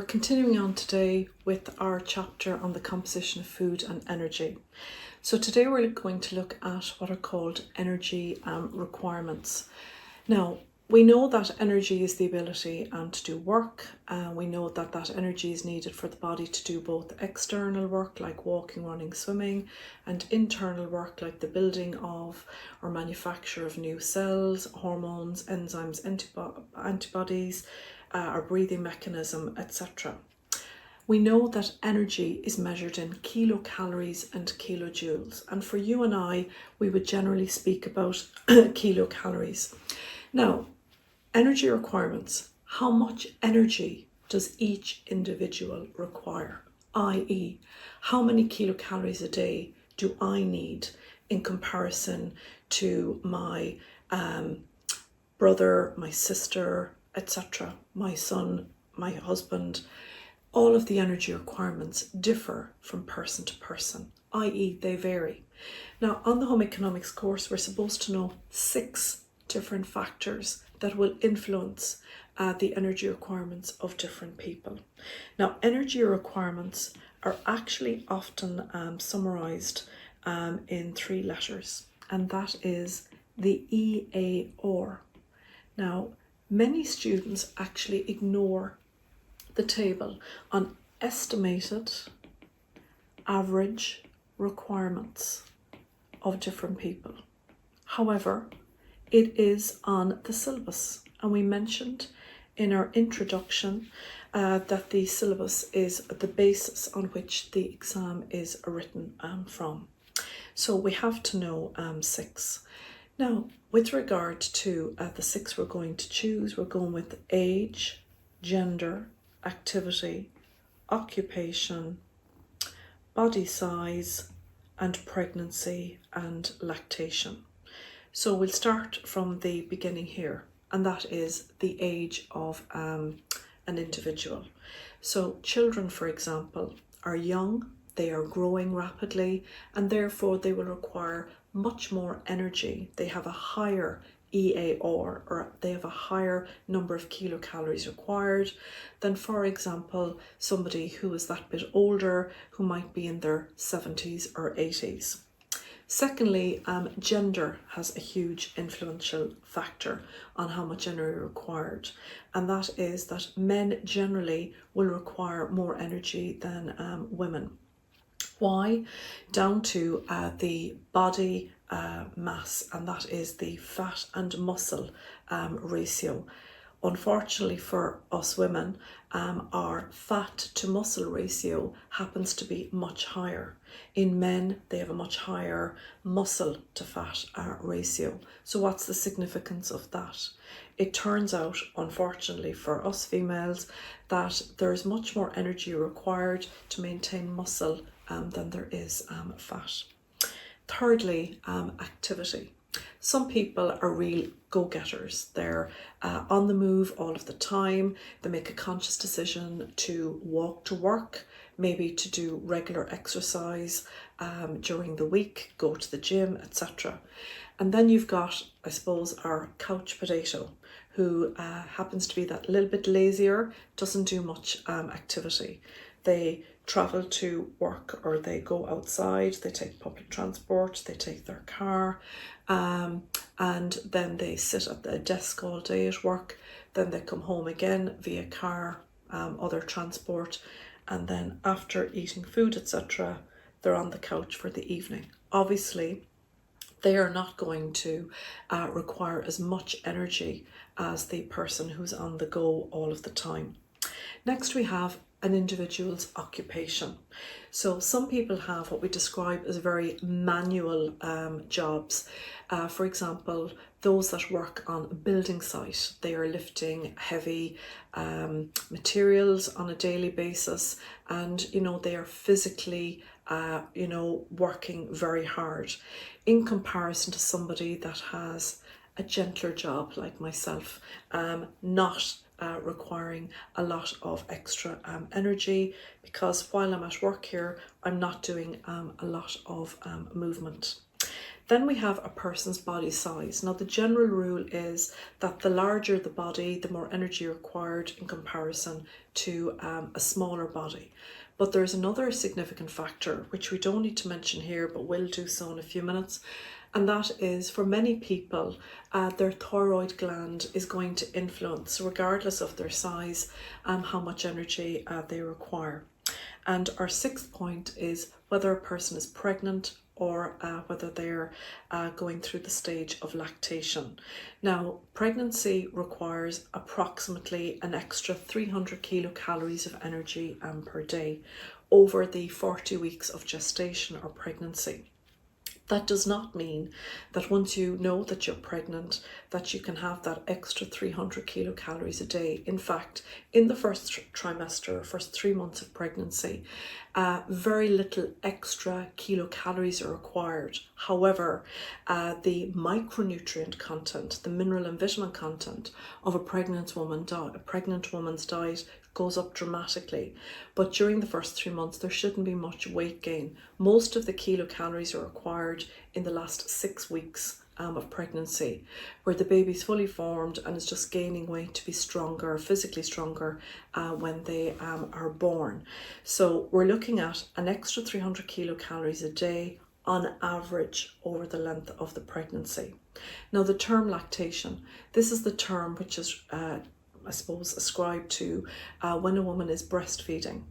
we're continuing on today with our chapter on the composition of food and energy. So today we're going to look at what are called energy requirements. Now, we know that energy is the ability to do work. We know that that energy is needed for the body to do both external work like walking, running, swimming, and internal work like the building of or manufacture of new cells, hormones, enzymes, antibodies, our breathing mechanism, etc. We know that energy is measured in kilocalories and kilojoules, and for you and I, we would generally speak about kilocalories. Now, energy requirements. How much energy does each individual require? i.e., how many kilocalories a day do I need in comparison to my brother, my sister, etc., my son, my husband? All of the energy requirements differ from person to person, i.e., they vary. Now, on the home economics course, we're supposed to know 6 different factors that will influence the energy requirements of different people. Now, energy requirements are actually often summarized in 3 letters, and that is the EAR. Now, many students actually ignore the table on estimated average requirements of different people. However, it is on the syllabus, and we mentioned in our introduction that the syllabus is the basis on which the exam is written from. So we have to know 6. Now, with regard to the 6 we're going to choose, we're going with age, gender, activity, occupation, body size, and pregnancy and lactation. So we'll start from the beginning here, and that is the age of an individual. So children, for example, are young, they are growing rapidly, and therefore they will require much more energy. They have a higher EAR, or they have a higher number of kilocalories required than, for example, somebody who is that bit older, who might be in their 70s or 80s. Secondly, gender has a huge influential factor on how much energy required, and that is that men generally will require more energy than women. Why? Down to the body mass, and that is the fat and muscle ratio. Unfortunately for us women, our fat to muscle ratio happens to be much higher. In men, they have a much higher muscle to fat ratio. So what's the significance of that? It turns out, unfortunately for us females, that there's much more energy required to maintain muscle than there is fat. Thirdly, activity. Some people are real go-getters. They're on the move all of the time. They make a conscious decision to walk to work, maybe to do regular exercise during the week, go to the gym, etc. And then you've got, I suppose, our couch potato, who happens to be that little bit lazier, doesn't do much activity. They travel to work, or they go outside, they take public transport, they take their car, and then they sit at the desk all day at work. Then they come home again via car, other transport, and then after eating food, etc., they're on the couch for the evening. Obviously, they are not going to require as much energy as the person who's on the go all of the time. Next, we have an individual's occupation. So some people have what we describe as very manual jobs. For example, those that work on a building site, they are lifting heavy materials on a daily basis, and they are physically working very hard, in comparison to somebody that has a gentler job like myself, not requiring a lot of extra energy, because while I'm at work here, I'm not doing a lot of movement. Then we have a person's body size. Now the general rule is that the larger the body, the more energy required in comparison to a smaller body. But there's another significant factor which we don't need to mention here, but will do so in a few minutes. And that is, for many people, their thyroid gland is going to influence, regardless of their size, how much energy they require. And our sixth point is whether a person is pregnant or whether they're going through the stage of lactation. Now, pregnancy requires approximately an extra 300 kilocalories of energy per day over the 40 weeks of gestation or pregnancy. That does not mean that once you know that you're pregnant, that you can have that extra 300 kilocalories a day. In fact, in the first trimester, first 3 months of pregnancy, very little extra kilocalories are required. However, the micronutrient content, the mineral and vitamin content of a pregnant woman's diet goes up dramatically. But during the first 3 months, there shouldn't be much weight gain. Most of the kilocalories are required in the last 6 weeks of pregnancy, where the baby's fully formed and is just gaining weight to be stronger, physically stronger when they are born. So we're looking at an extra 300 kilocalories a day on average over the length of the pregnancy. Now, the term lactation, this is the term which is I suppose ascribed to when a woman is breastfeeding,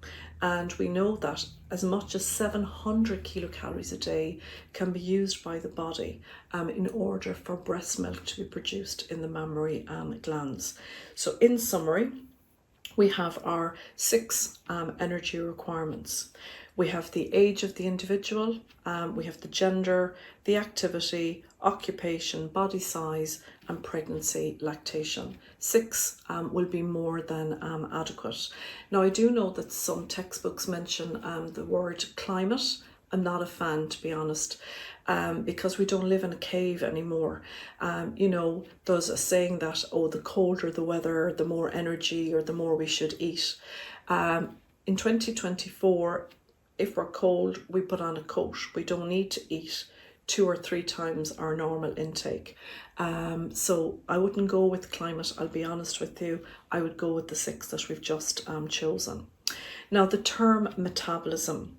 and we know that as much as 700 kilocalories a day can be used by the body in order for breast milk to be produced in the mammary glands. So in summary, we have our 6 energy requirements. We have the age of the individual, we have the gender, the activity, occupation, body size, and pregnancy, lactation. 6 will be more than adequate. Now, I do know that some textbooks mention the word climate. I'm not a fan, to be honest, because we don't live in a cave anymore. You know, there's a saying that, oh, the colder the weather, the more energy or the more we should eat. In 2024, if we're cold, we put on a coat. We don't need to eat 2 or 3 times our normal intake. So I wouldn't go with climate, I'll be honest with you. I would go with the 6 that we've just chosen. Now, the term metabolism.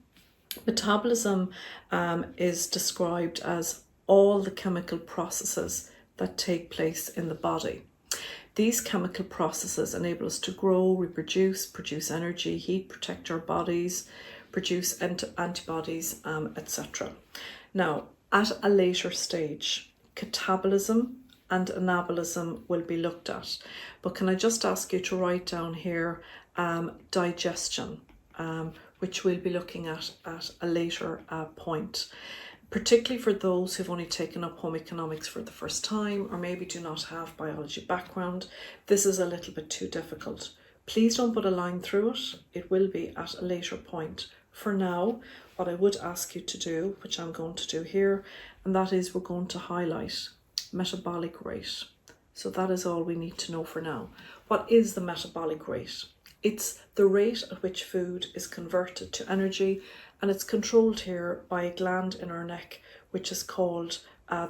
Metabolism is described as all the chemical processes that take place in the body. These chemical processes enable us to grow, reproduce, produce energy, heat, protect our bodies, produce antibodies, etc. Now, at a later stage, catabolism and anabolism will be looked at. But can I just ask you to write down here digestion, which we'll be looking at a later point, particularly for those who've only taken up home economics for the first time or maybe do not have biology background. This is a little bit too difficult. Please don't put a line through it. It will be at a later point. For now, what I would ask you to do, which I'm going to do here, and that is we're going to highlight metabolic rate. So that is all we need to know for now. What is the metabolic rate? It's the rate at which food is converted to energy, and it's controlled here by a gland in our neck, which is called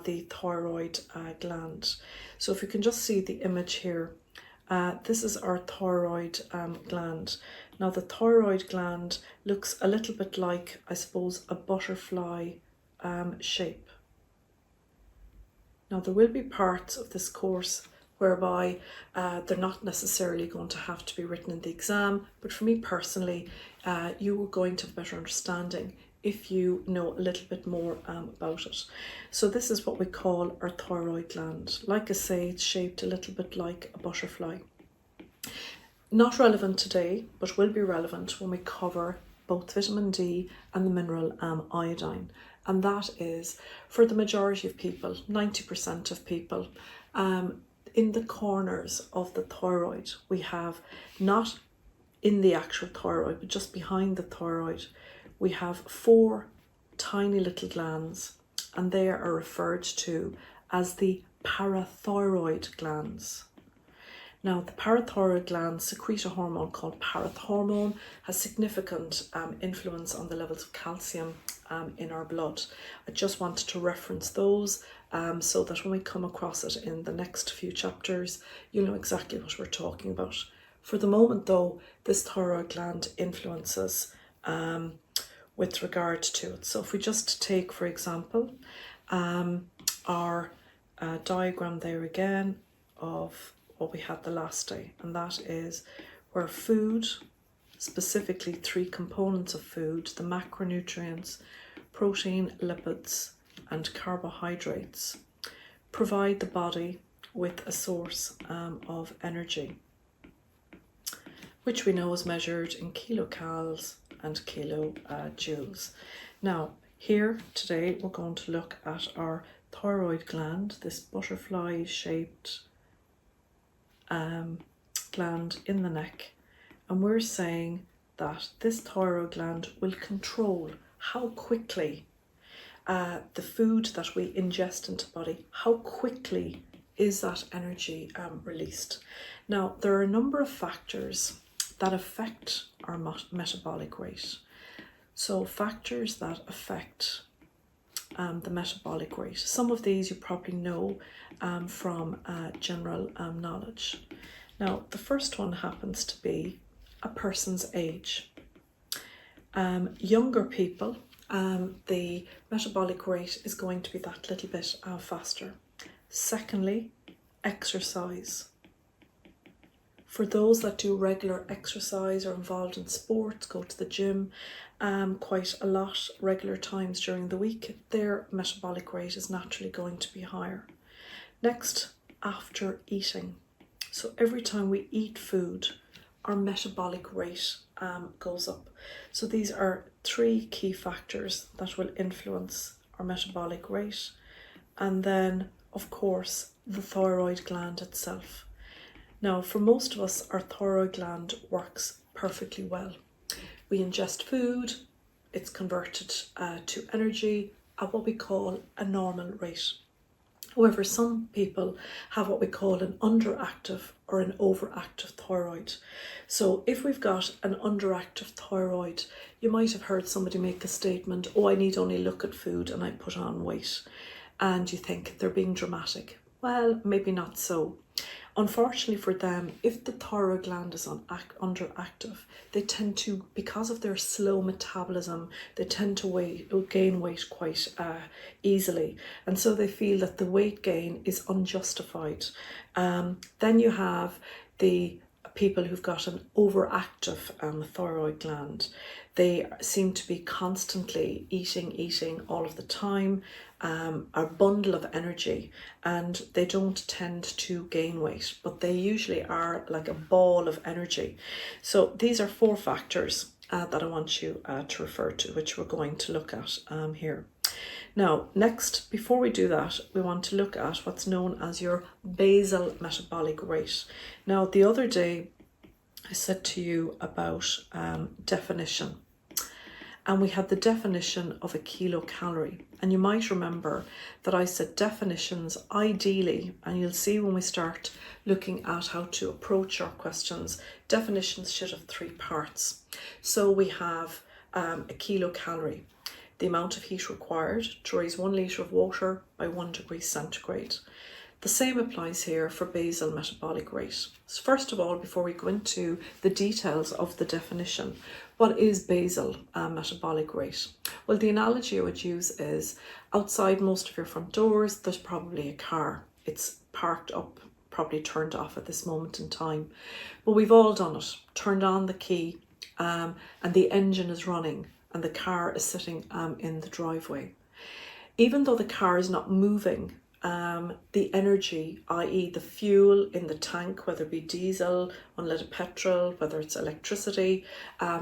the thyroid gland. So if you can just see the image here, this is our thyroid gland. Now, the thyroid gland looks a little bit like, I suppose, a butterfly shape. Now, there will be parts of this course whereby they're not necessarily going to have to be written in the exam, but for me personally, you are going to have a better understanding if you know a little bit more about it. So this is what we call our thyroid gland. Like I say, it's shaped a little bit like a butterfly. Not relevant today, but will be relevant when we cover both vitamin D and the mineral iodine. And that is, for the majority of people, 90% of people, in the corners of the thyroid, we have, not in the actual thyroid, but just behind the thyroid, we have 4 tiny little glands, and they are referred to as the parathyroid glands. Now, the parathyroid glands secrete a hormone called parathormone, has significant influence on the levels of calcium in our blood. I just wanted to reference those so that when we come across it in the next few chapters, you'll know exactly what we're talking about. For the moment though, this thyroid gland influences with regard to it. So if we just take, for example, our diagram there again of what we had the last day, and that is where food, specifically 3 components of food, the macronutrients, protein, lipids, and carbohydrates, provide the body with a source of energy, which we know is measured in kilocalories and kilojoules. Now, here today we're going to look at our thyroid gland, this butterfly-shaped gland in the neck, and we're saying that this thyroid gland will control how quickly the food that we ingest into the body, how quickly is that energy released. Now, there are a number of factors that affect our metabolic rate. So factors that affect the metabolic rate. Some of these you probably know from general knowledge. Now, the first one happens to be a person's age. Younger people, the metabolic rate is going to be that little bit faster. Secondly, exercise. For those that do regular exercise or involved in sports, go to the gym quite a lot, regular times during the week, their metabolic rate is naturally going to be higher. Next, after eating. So every time we eat food, our metabolic rate goes up. So these are 3 key factors that will influence our metabolic rate. And then, of course, the thyroid gland itself. Now, for most of us, our thyroid gland works perfectly well. We ingest food, it's converted to energy at what we call a normal rate. However, some people have what we call an underactive or an overactive thyroid. So if we've got an underactive thyroid, you might have heard somebody make a statement, oh, I need only look at food and I put on weight. And you think they're being dramatic. Well, maybe not so. Unfortunately for them, if the thyroid gland is underactive, they tend to, because of their slow metabolism, they tend to gain weight quite easily. And so they feel that the weight gain is unjustified. Then you have the people who've got an overactive thyroid gland. They seem to be constantly eating all of the time, a bundle of energy, and they don't tend to gain weight, but they usually are like a ball of energy. So these are 4 factors that I want you to refer to, which we're going to look at here. Now, next, before we do that, we want to look at what's known as your basal metabolic rate. Now, the other day, I said to you about definition, and we had the definition of a kilocalorie. And you might remember that I said definitions ideally, and you'll see when we start looking at how to approach our questions, definitions should have 3 parts. So we have a kilocalorie, the amount of heat required to raise 1 litre of water by 1 degree centigrade. The same applies here for basal metabolic rate. So first of all, before we go into the details of the definition, what is basal metabolic rate? Well, the analogy I would use is outside most of your front doors, there's probably a car. It's parked up, probably turned off at this moment in time. But we've all done it, turned on the key, and the engine is running and the car is sitting in the driveway. Even though the car is not moving, the energy, i.e. the fuel in the tank, whether it be diesel, unleaded petrol, whether it's electricity,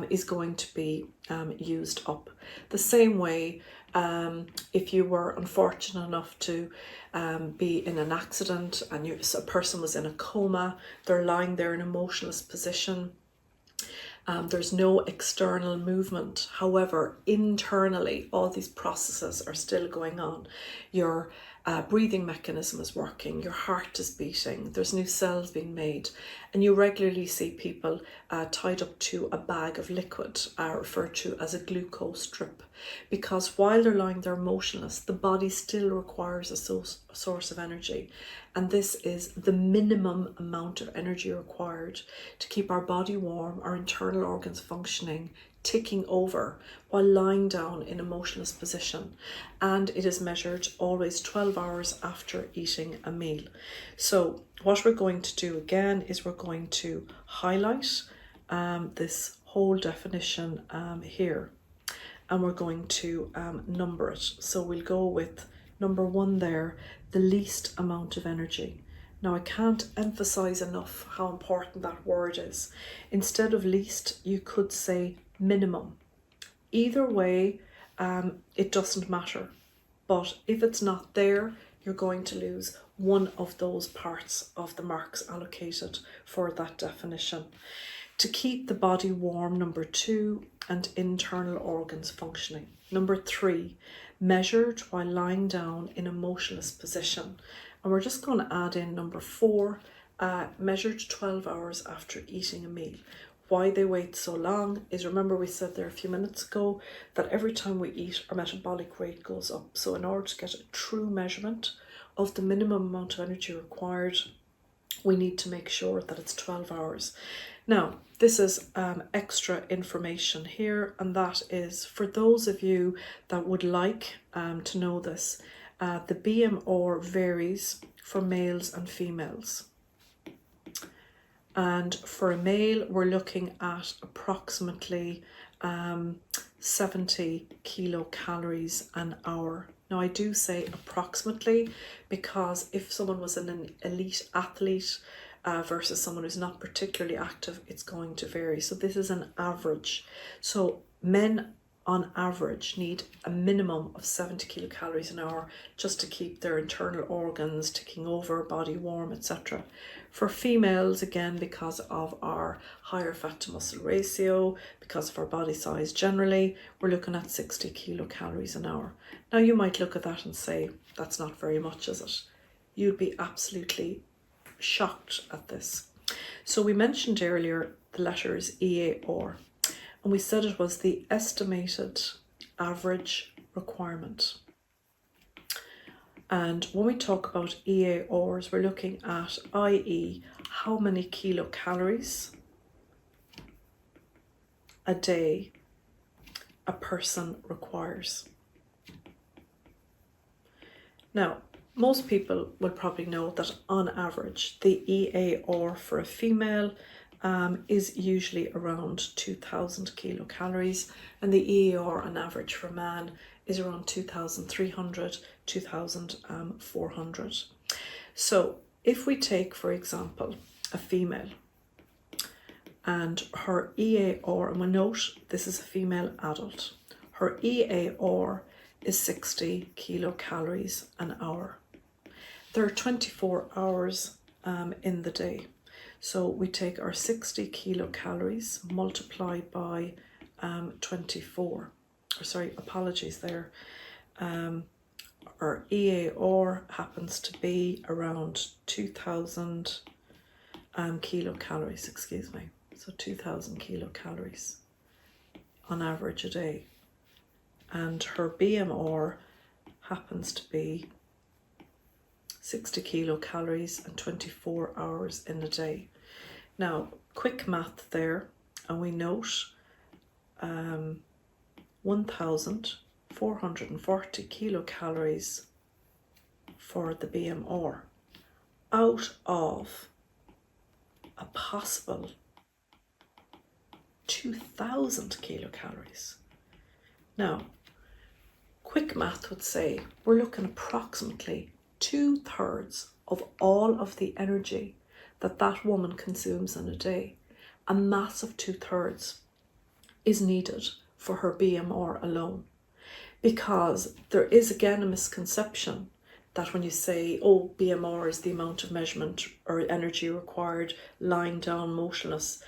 is going to be used up. The same way, if you were unfortunate enough to be in an accident and a person was in a coma, they're lying there in a motionless position, there's no external movement. However, internally, all these processes are still going on. Your breathing mechanism is working, your heart is beating, there's new cells being made, and you regularly see people tied up to a bag of liquid, referred to as a glucose drip, because while they're lying there motionless, the body still requires a source of energy, and this is the minimum amount of energy required to keep our body warm, our internal organs functioning, ticking over while lying down in a motionless position. And it is measured always 12 hours after eating a meal. So what we're going to do again is we're going to highlight this whole definition here, and we're going to number it. So we'll go with number 1 there, the least amount of energy. Now, I can't emphasize enough how important that word is. Instead of least, you could say minimum. Either way, it doesn't matter. But if it's not there, you're going to lose one of those parts of the marks allocated for that definition. To keep the body warm, number 2, and internal organs functioning. Number 3, measured while lying down in a motionless position. And we're just going to add in number 4, measured 12 hours after eating a meal. Why they wait so long is, remember we said there a few minutes ago that every time we eat, our metabolic rate goes up. So in order to get a true measurement of the minimum amount of energy required, we need to make sure that it's 12 hours. Now, this is extra information here, and that is for those of you that would like to know this, the BMR varies for males and females. And for a male, we're looking at approximately 70 kilocalories an hour. Now, I do say approximately because if someone was an elite athlete versus someone who's not particularly active, it's going to vary. So this is an average. So men on average need a minimum of 70 kilocalories an hour just to keep their internal organs ticking over, body warm, etc. For females, again, because of our higher fat to muscle ratio, because of our body size generally, we're looking at 60 kilocalories an hour. Now, you might look at that and say, that's not very much, is it? You'd be absolutely shocked at this. So we mentioned earlier the letters EAR, and we said it was the estimated average requirement. And when we talk about EARs, we're looking at, i.e., how many kilocalories a day a person requires. Now, most people will probably know that on average, the EAR for a female is usually around 2,000 kilocalories, and the EAR on average for a man is around 2,300, 2,400. So if we take, for example, a female and her EAR, and we'll note this is a female adult, her EAR is 60 kilocalories an hour. There are 24 hours in the day. So we take our 60 kilocalories multiplied by 24. Apologies there. Our EAR happens to be around 2,000 kilocalories, excuse me. So 2,000 kilocalories on average a day. And her BMR happens to be 60 kilocalories and 24 hours in a day. Now, quick math there, and we note 1,440 kilocalories for the BMR out of a possible 2,000 kilocalories. Now, quick math would say we're looking approximately 2/3 of all of the energy that woman consumes in a day. A massive 2/3 is needed for her BMR alone, because there is again a misconception that when you say, oh, BMR is the amount of measurement or energy required lying down motionless,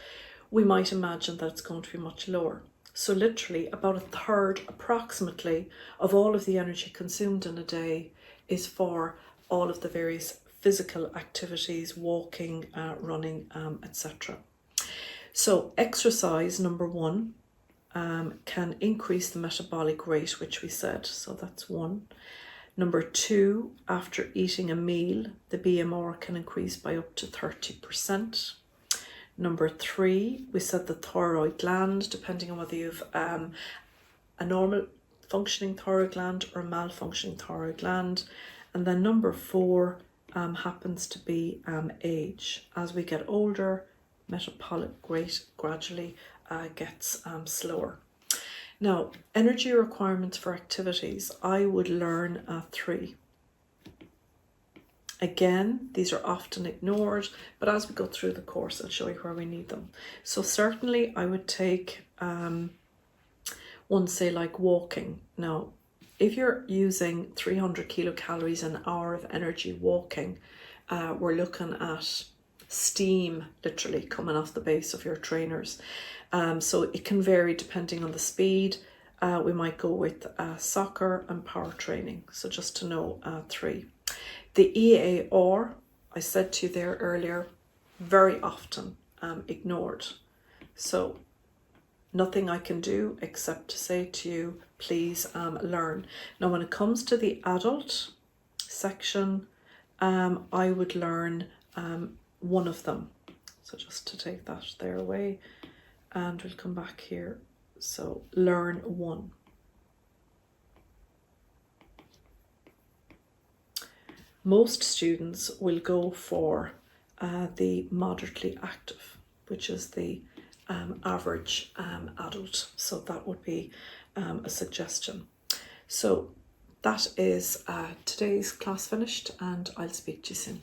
we might imagine that it's going to be much lower. So literally about a third approximately of all of the energy consumed in a day is for all of the various physical activities, walking, running, etc. So exercise, number one, can increase the metabolic rate, which we said, so that's one. Number two, after eating a meal, the BMR can increase by up to 30%. Number three, we said the thyroid gland, depending on whether you've a normal functioning thyroid gland or a malfunctioning thyroid gland. And then number four happens to be age. As we get older, metabolic rate gradually gets slower. Now, energy requirements for activities, I would learn 3. Again, these are often ignored, but as we go through the course, I'll show you where we need them. So certainly I would take one, say, like walking. Now, if you're using 300 kilocalories an hour of energy walking, we're looking at steam literally coming off the base of your trainers. So it can vary depending on the speed. We might go with soccer and power training. So just to know 3. The EAR, I said to you there earlier, very often ignored. So nothing I can do except to say to you, please learn. Now, when it comes to the adult section, I would learn one of them. So just to take that there away, and we'll come back here. So learn 1. Most students will go for the moderately active, which is the average adult. So that would be a suggestion. So that is today's class finished, and I'll speak to you soon.